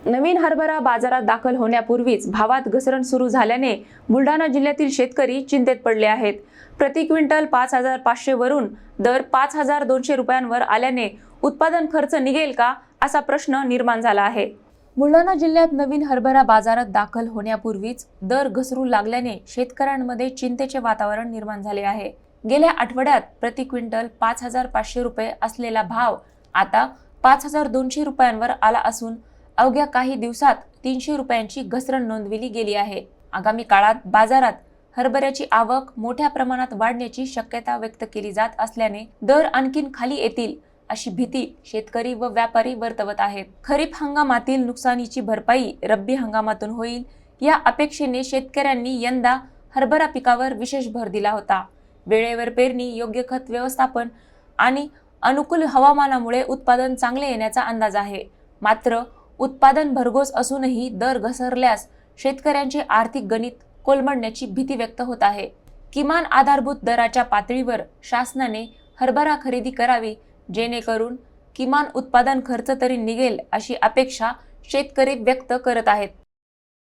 नवीन हरभरा बाजारात दाखल होण्यापूर्वीच भावात घसरण सुरू झाल्याने बुलढाणा जिल्ह्यातील शेतकरी चिंतेत पडले आहेत। प्रति क्विंटल 5,500 वरून दर 5,200 रुपयांवर आल्याने उत्पादन खर्च निघेल का असा प्रश्न निर्माण झाला आहे। बुलढाणा जिल्ह्यात नवीन हरभरा बाजारात दाखल होण्यापूर्वीच दर घसरू लागल्याने शेतकऱ्यांमध्ये चिंतेचे वातावरण निर्माण झाले आहे। गेल्या आठवड्यात प्रति क्विंटल 5,500 रुपये असलेला भाव आता 5,200 रुपयांवर आला असून अवघ्या काही दिवसात 300 रुपयांची घसरण नोंदविली गेली आहे। आगामी काळात बाजारात हरभऱ्याची आवक मोठ्या प्रमाणात वाढण्याची शक्यता व्यक्त केली जात असल्याने दर आणखीन खाली येतील अशी भीती शेतकरी व व्यापारी वर्तवत आहेत। खरीप हंगामातील नुकसानीची भरपाई रब्बी हंगामातून होईल या अपेक्षेने शेतकऱ्यांनी यंदा हरभरा पिकावर विशेष भर दिला होता। वेळेवर पेरणी, योग्य खत व्यवस्थापन आणि अनुकूल हवामानामुळे उत्पादन चांगले येण्याचा अंदाज आहे। मात्र उत्पादन भरघोस असूनही दर घसरल्यास शेतकऱ्यांचे आर्थिक गणित कोलमडण्याची भीती व्यक्त होत आहे। किमान आधारभूत दराच्या पातळीवर शासनाने हरभरा खरेदी करावी, जेणेकरून किमान उत्पादन खर्च तरी निघेल अशी अपेक्षा शेतकरी व्यक्त करत आहेत।